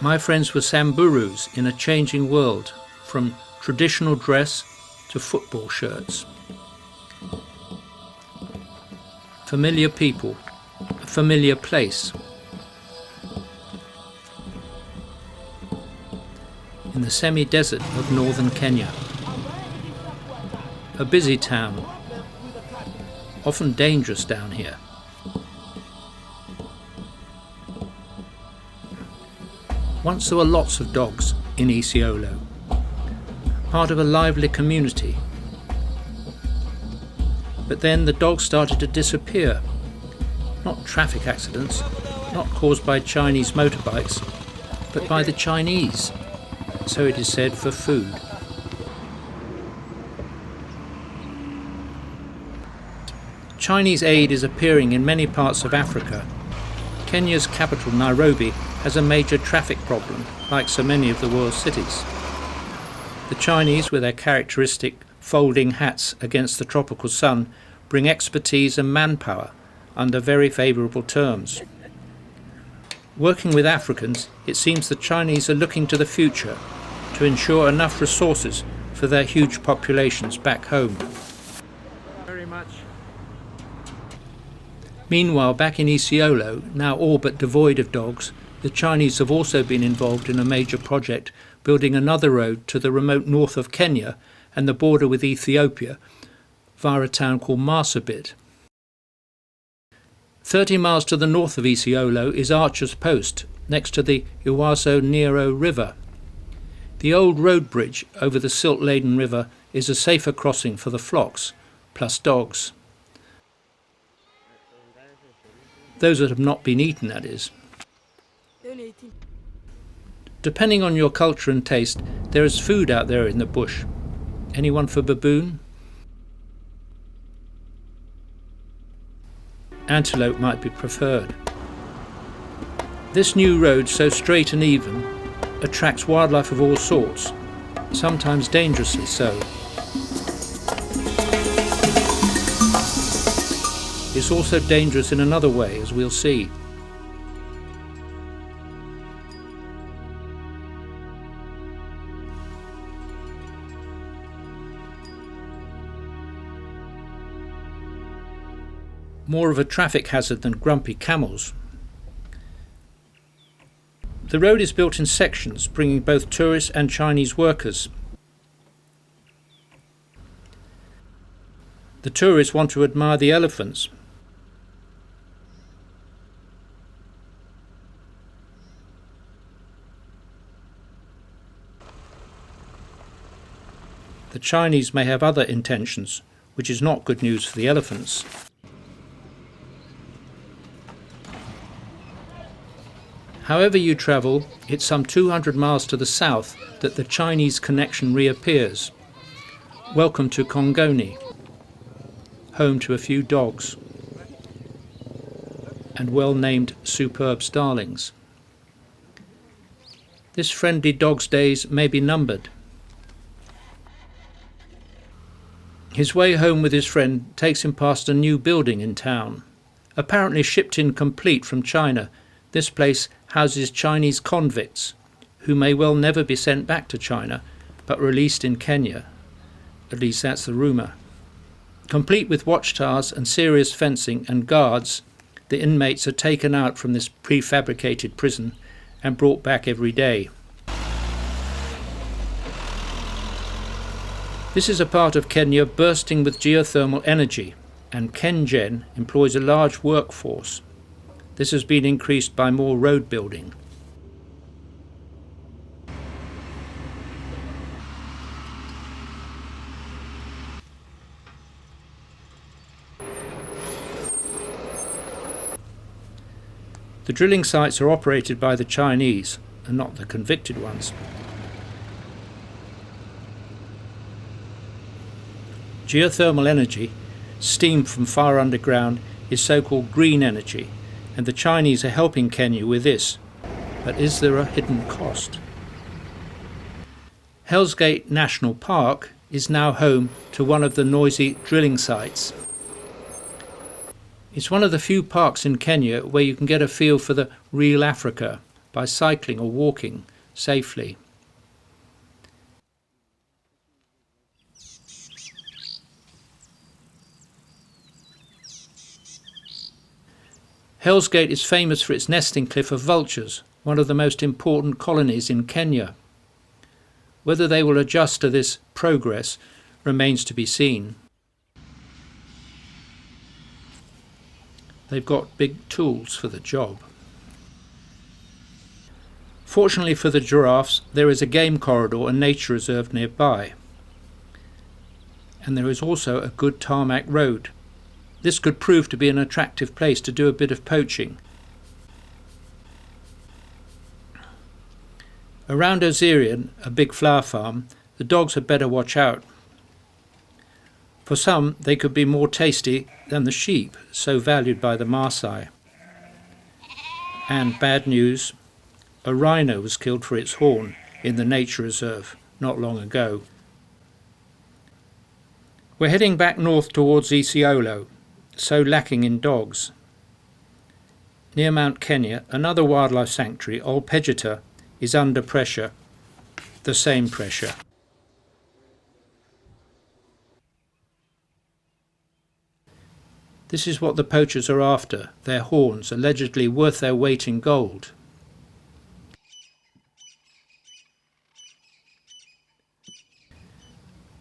My friends were Samburus in a changing world, from traditional dress to football shirts. Familiar people, a familiar place. In the semi-desert of northern Kenya. A busy town, often dangerous down here. Once there were lots of dogs in Isiolo, part of a lively community. But then the dogs started to disappear. Not traffic accidents, not caused by Chinese motorbikes, but by the Chinese, so it is said, for food. Chinese aid is appearing in many parts of Africa. Kenya's capital, Nairobi, has a major traffic problem, like so many of the world's cities. The Chinese, with their characteristic folding hats against the tropical sun, bring expertise and manpower under very favourable terms. Working with Africans, it seems the Chinese are looking to the future to ensure enough resources for their huge populations back home. Very much. Meanwhile, back in Isiolo, now all but devoid of dogs, the Chinese have also been involved in a major project building another road to the remote north of Kenya and the border with Ethiopia via a town called Marsabit. 30 miles to the north of Isiolo is Archer's Post, next to the Iwaso Nero River. The old road bridge over the silt-laden river is a safer crossing for the flocks, plus dogs. Those that have not been eaten, that is. Depending on your culture and taste, there is food out there in the bush. Anyone for baboon? Antelope might be preferred. This new road, so straight and even, attracts wildlife of all sorts, sometimes dangerously so. It's also dangerous in another way, as we'll see. More of a traffic hazard than grumpy camels. The road is built in sections, bringing both tourists and Chinese workers. The tourists want to admire the elephants. The Chinese may have other intentions, which is not good news for the elephants. However you travel, it's some 200 miles to the south that the Chinese connection reappears. Welcome to Kongoni, home to a few dogs and well-named superb starlings. This friendly dog's days may be numbered. His way home with his friend takes him past a new building in town. Apparently shipped in complete from China, this place houses Chinese convicts who may well never be sent back to China but released in Kenya. At least that's the rumour. Complete with watchtowers and serious fencing and guards, the inmates are taken out from this prefabricated prison and brought back every day. This is a part of Kenya bursting with geothermal energy, and KenGen employs a large workforce. This has been increased by more road building. The drilling sites are operated by the Chinese and not the convicted ones. Geothermal energy, steam from far underground, is so-called green energy, and the Chinese are helping Kenya with this. But is there a hidden cost? Hell's Gate National Park is now home to one of the noisy drilling sites. It's one of the few parks in Kenya where you can get a feel for the real Africa, by cycling or walking safely. Hell's Gate is famous for its nesting cliff of vultures, one of the most important colonies in Kenya. Whether they will adjust to this progress remains to be seen. They've got big tools for the job. Fortunately for the giraffes, there is a game corridor and nature reserve nearby. And there is also a good tarmac road. This could prove to be an attractive place to do a bit of poaching. Around Osirian, a big flower farm, the dogs had better watch out. For some, they could be more tasty than the sheep, so valued by the Maasai. And bad news, a rhino was killed for its horn in the nature reserve not long ago. We're heading back north towards Isiolo, so lacking in dogs. Near Mount Kenya, another wildlife sanctuary, Old Pejeta, is under pressure, the same pressure. This is what the poachers are after, their horns, allegedly worth their weight in gold.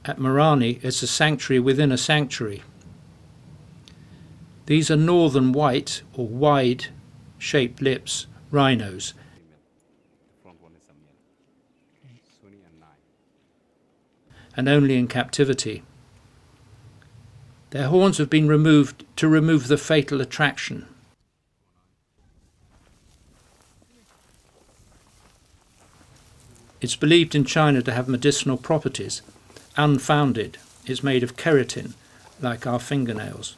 At Marani, it's a sanctuary within a sanctuary. These are northern white or wide shaped lips rhinos. And only in captivity. Their horns have been removed to remove the fatal attraction. It's believed in China to have medicinal properties. Unfounded. It's made of keratin, like our fingernails.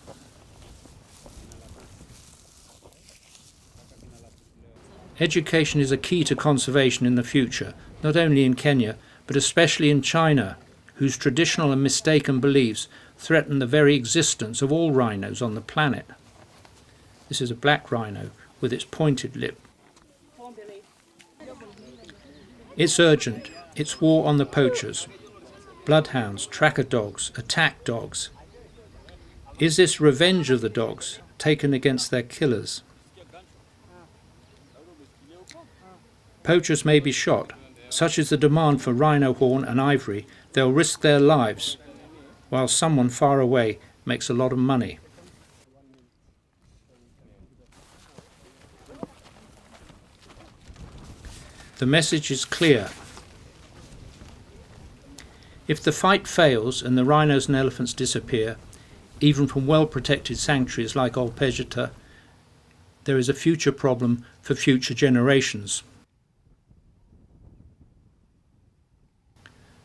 Education is a key to conservation in the future, not only in Kenya, but especially in China, whose traditional and mistaken beliefs threaten the very existence of all rhinos on the planet. This is a black rhino with its pointed lip. It's urgent. It's war on the poachers. Bloodhounds, tracker dogs, attack dogs. Is this revenge of the dogs taken against their killers? Poachers may be shot. Such is the demand for rhino horn and ivory, they'll risk their lives, while someone far away makes a lot of money. The message is clear. If the fight fails and the rhinos and elephants disappear, even from well-protected sanctuaries like Old Pejeta, there is a future problem for future generations.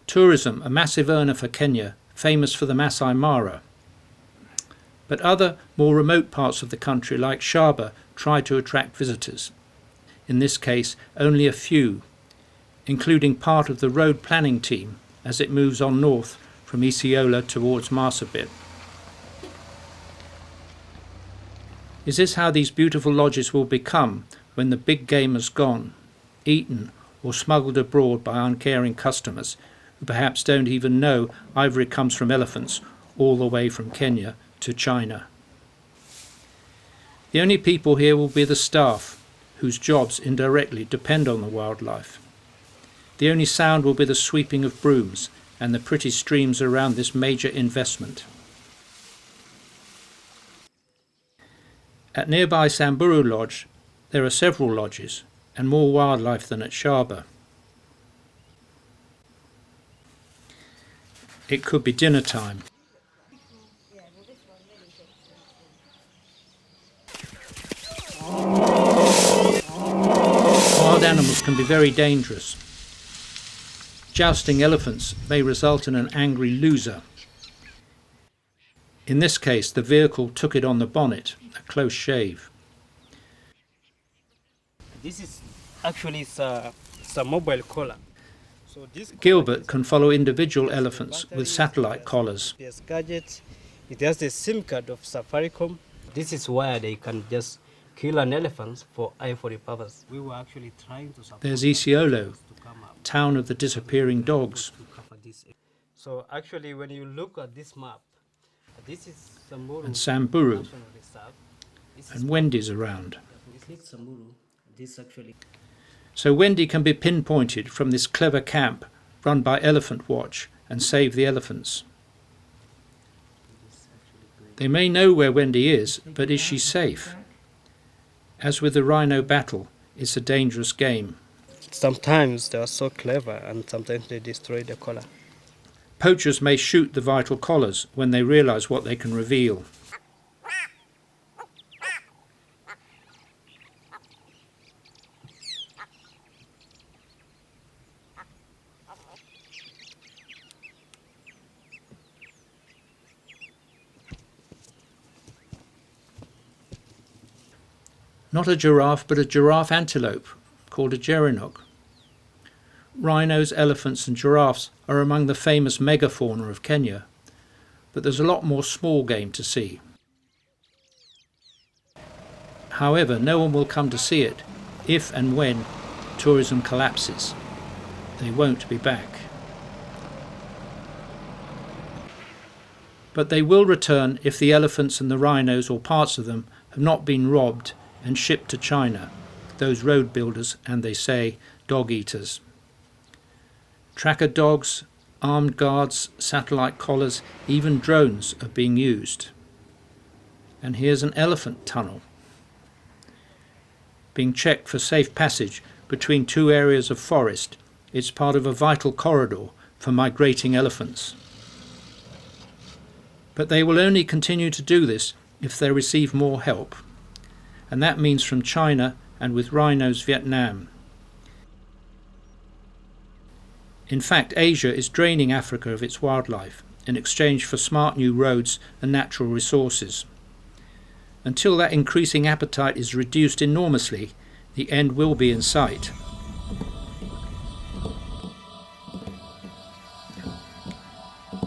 Tourism, a massive earner for Kenya, famous for the Masai Mara. But other, more remote parts of the country, like Shaba, try to attract visitors. In this case, only a few, including part of the road planning team as it moves on north from Isiolo towards Marsabit. Is this how these beautiful lodges will become when the big game has gone, eaten or smuggled abroad by uncaring customers who perhaps don't even know ivory comes from elephants all the way from Kenya to China? The only people here will be the staff, whose jobs indirectly depend on the wildlife. The only sound will be the sweeping of brooms and the pretty streams around this major investment. At nearby Samburu Lodge, there are several lodges and more wildlife than at Shaba. It could be dinner time. Wild animals can be very dangerous. Jousting elephants may result in an angry loser. In this case, the vehicle took it on the bonnet, a close shave. This is actually a mobile collar. So Gilbert can follow individual elephants with satellite collars. There's gadgets. It has the SIM card of Safaricom. This is where they can just kill an elephant for Ivory purpose. We were actually trying to support. There's Isiolo, to come up. town of the disappearing dogs. So actually, when you look at this map, this is Samburu And Samburu. National Reserve. This is And Wendy's around. this is Samburu. This actually. So Wendy can be pinpointed from this clever camp run by Elephant Watch and Save the Elephants. They may know where Wendy is, but is she safe? As with the rhino battle, it's a dangerous game. Sometimes they are so clever, and sometimes they destroy the collar. Poachers may shoot the vital collars when they realise what they can reveal. Not a giraffe, but a giraffe antelope, called a gerenok. Rhinos, elephants and giraffes are among the famous megafauna of Kenya, but there's a lot more small game to see. However, no one will come to see it if and when tourism collapses. They won't be back. But they will return if the elephants and the rhinos, or parts of them, have not been robbed and shipped to China, those road builders and, they say, dog eaters. Tracker dogs, armed guards, satellite collars, even drones are being used. And here's an elephant tunnel, being checked for safe passage between two areas of forest. It's part of a vital corridor for migrating elephants. But they will only continue to do this if they receive more help. And that means from China and, with rhinos, Vietnam. In fact, Asia is draining Africa of its wildlife in exchange for smart new roads and natural resources. Until that increasing appetite is reduced enormously, the end will be in sight.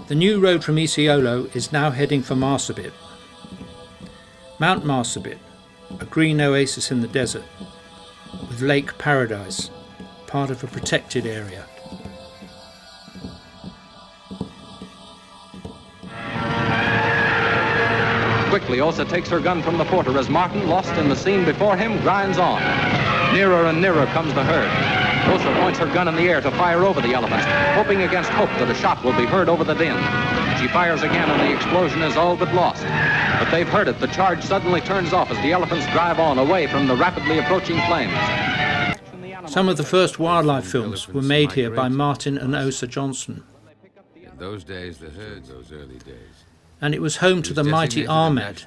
The new road from Isiolo is now heading for Marsabit. Mount Marsabit, a green oasis in the desert, with Lake Paradise, part of a protected area. Quickly, Osa takes her gun from the porter as Martin, lost in the scene before him, grinds on. Nearer and nearer comes the herd. Osa points her gun in the air to fire over the elephants, hoping against hope that a shot will be heard over the din. She fires again and the explosion is all but lost. But they've heard it. The charge suddenly turns off as the elephants drive on, away from the rapidly approaching flames. Some of the first wildlife films were made here by Martin and Osa Johnson. In those days, the herds, those early days. And it was home to the mighty Ahmed,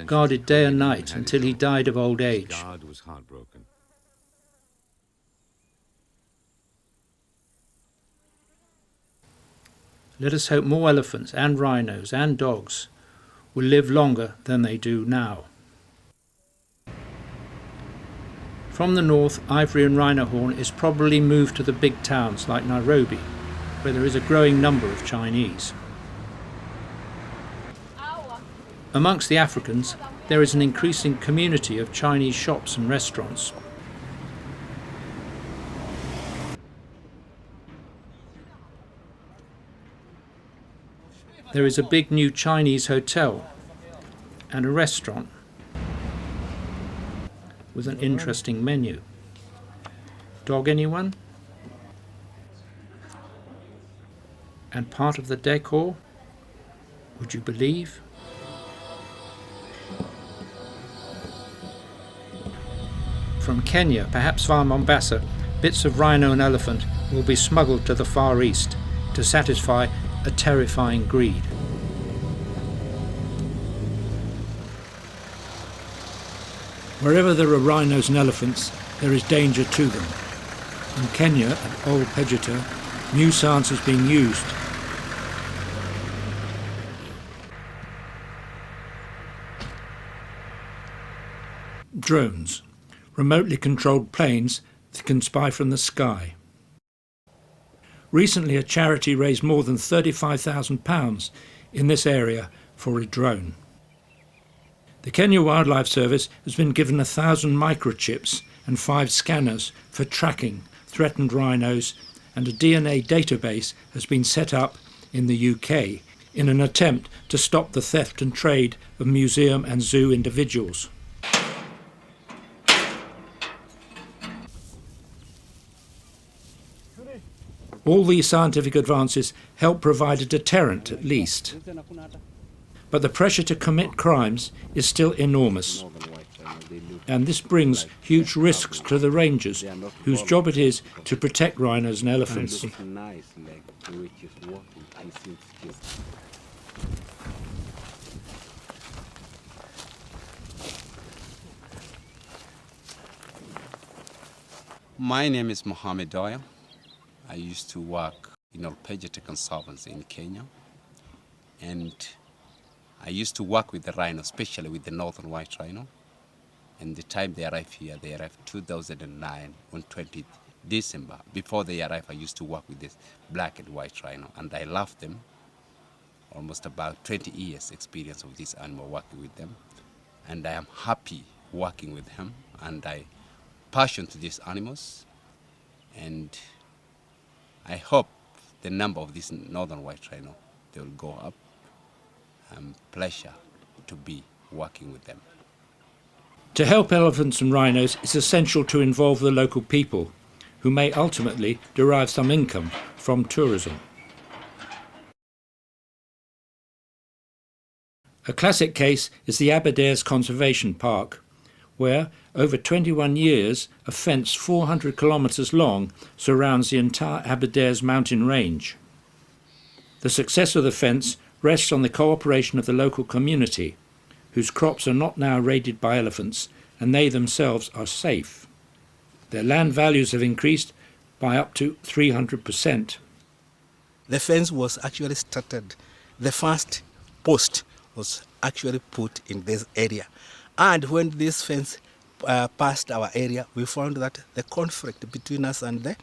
guarded day and night until he died of old age. God was heartbroken. Let us hope more elephants and rhinos and dogs will live longer than they do now. From the north, ivory and rhino horn is probably moved to the big towns like Nairobi, where there is a growing number of Chinese. Amongst the Africans, there is an increasing community of Chinese shops and restaurants. There is a big new Chinese hotel and a restaurant with an interesting menu. Dog anyone? And part of the decor, would you believe? From Kenya, perhaps via Mombasa, bits of rhino and elephant will be smuggled to the Far East to satisfy a terrifying greed. Wherever there are rhinos and elephants, there is danger to them. In Kenya, at Old Pejeta, new science is being used. Drones, remotely controlled planes that can spy from the sky. Recently, a charity raised more than £35,000 in this area for a drone. The Kenya Wildlife Service has been given 1,000 microchips and 5 scanners for tracking threatened rhinos, and a DNA database has been set up in the UK in an attempt to stop the theft and trade of museum and zoo individuals. All these scientific advances help provide a deterrent at least. But the pressure to commit crimes is still enormous. And this brings huge risks to the rangers, whose job it is to protect rhinos and elephants. My name is Mohammed Doyle. I used to work in Olpejete Conservancy in Kenya, and I used to work with the rhino, especially with the northern white rhino. And the time they arrived here, they arrived 2009 on 20th December. Before they arrived, I used to work with this black and white rhino, and I loved them. Almost about 20 years experience of this animal working with them, and I am happy working with him, and I passion to these animals, and I hope the number of this northern white rhino, they will go up. Pleasure to be working with them. To help elephants and rhinos, it's essential to involve the local people, who may ultimately derive some income from tourism. A classic case is the Aberdares Conservation Park, where, over 21 years, a fence 400 kilometres long surrounds the entire Aberdares mountain range. The success of the fence rests on the cooperation of the local community, whose crops are not now raided by elephants, and they themselves are safe. Their land values have increased by up to 300%. The fence was actually started. The first post was actually put in this area. And when this fence passed our area, we found that the conflict between us and the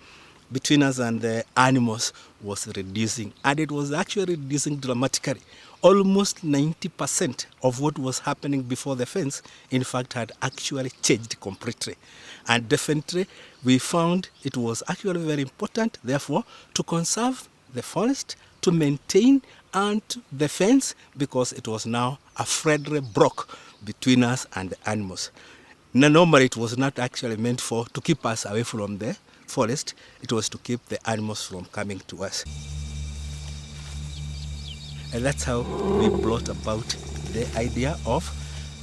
animals was reducing, and it was actually reducing dramatically. Almost 90% of what was happening before the fence, in fact, had actually changed completely. And definitely, we found it was actually very important, therefore, to conserve the forest, to maintain and the fence, because it was now a friendly block between us and the animals. Now, normally, it was not actually meant to keep us away from the forest. It was to keep the animals from coming to us. And that's how we brought about the idea of,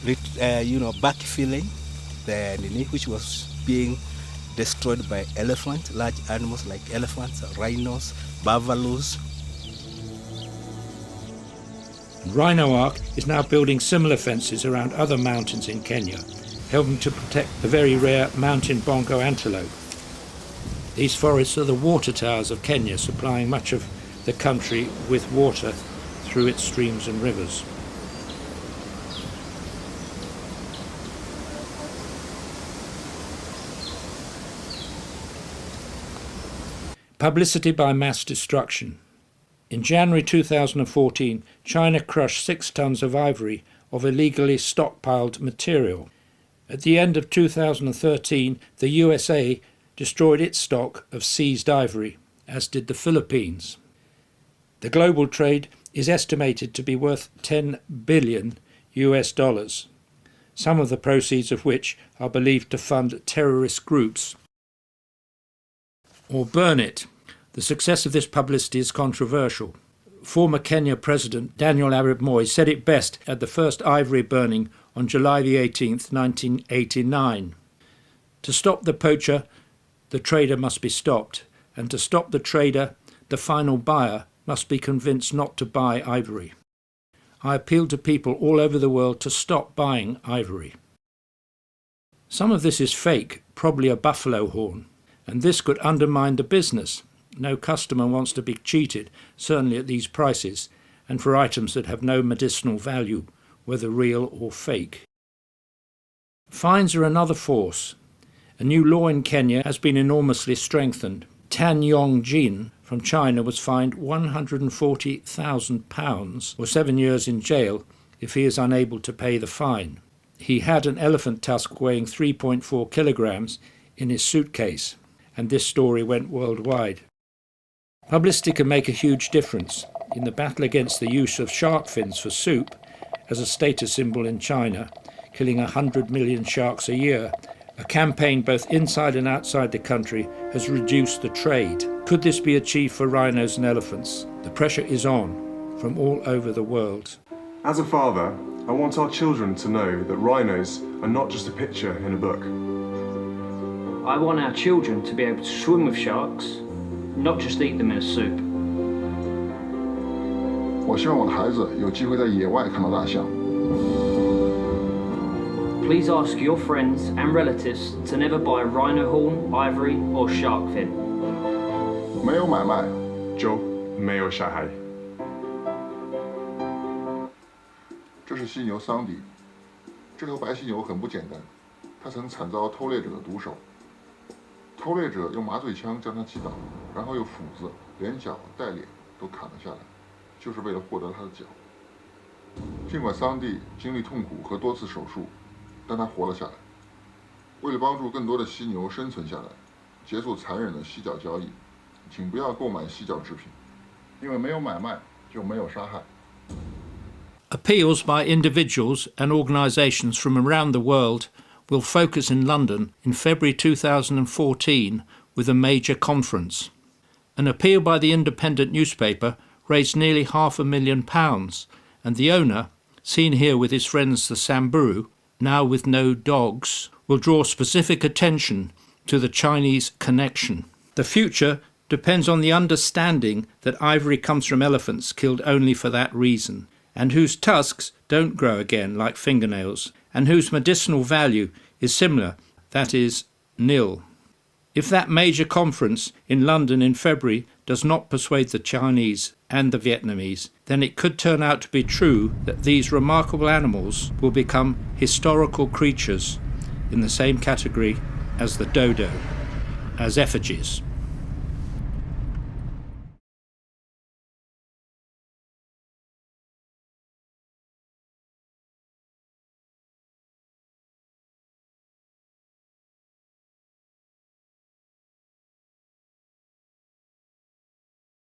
backfilling the Nini, which was being destroyed by elephants, large animals like elephants, rhinos, buffaloes. Rhino Ark is now building similar fences around other mountains in Kenya, helping to protect the very rare mountain bongo antelope. These forests are the water towers of Kenya, supplying much of the country with water through its streams and rivers. Publicity by mass destruction. In January 2014, China crushed 6 tons of ivory of illegally stockpiled material. At the end of 2013, the USA destroyed its stock of seized ivory, as did the Philippines. The global trade is estimated to be worth $10 billion, some of the proceeds of which are believed to fund terrorist groups. Or burn it. The success of this publicity is controversial. Former Kenya President Daniel Arap Moi said it best at the first ivory burning on July the 18th, 1989. To stop the poacher, the trader must be stopped, and to stop the trader, the final buyer must be convinced not to buy ivory. I appeal to people all over the world to stop buying ivory. Some of this is fake, probably a buffalo horn, and this could undermine the business. No customer wants to be cheated, certainly at these prices, and for items that have no medicinal value, whether real or fake. Fines are another force. A new law in Kenya has been enormously strengthened. Tan Yong Jin from China was fined £140,000 or 7 years in jail if he is unable to pay the fine. he had an elephant tusk weighing 3.4 kilograms in his suitcase, and this story went worldwide. Publicity can make a huge difference. In the battle against the use of shark fins for soup as a status symbol in China, killing 100 million sharks a year, a campaign both inside and outside the country has reduced the trade. Could this be achieved for rhinos and elephants? The pressure is on from all over the world. As a father, I want our children to know that rhinos are not just a picture in a book. I want our children to be able to swim with sharks, not just eat them in a soup. 我希望我的孩子有机会在野外看到大象。 Please ask your friends and relatives to never buy rhino horn, ivory or shark fin. 没有买卖，就没有杀害。这是犀牛桑迪。这头白犀牛很不简单，它曾惨遭偷猎者的毒手。偷猎者用麻醉枪将它击倒，然后用斧子连脚带脸都砍了下来，就是为了获得它的脚。尽管桑蒂经历痛苦和多次手术，但他活了下来。为了帮助更多的犀牛生存下来，结束残忍的犀角交易，请不要购买犀角制品，因为没有买卖就没有杀害。 Appeals by individuals and organisations from around the world will focus in London in February 2014 with a major conference. An appeal by the independent newspaper raised nearly £500,000, and the owner, seen here with his friends the Samburu, now with no dogs, will draw specific attention to the Chinese connection. The future depends on the understanding that ivory comes from elephants killed only for that reason, and whose tusks don't grow again like fingernails, and whose medicinal value is similar, that is, nil. If that major conference in London in February does not persuade the Chinese and the Vietnamese, then it could turn out to be true that these remarkable animals will become historical creatures in the same category as the dodo, as effigies.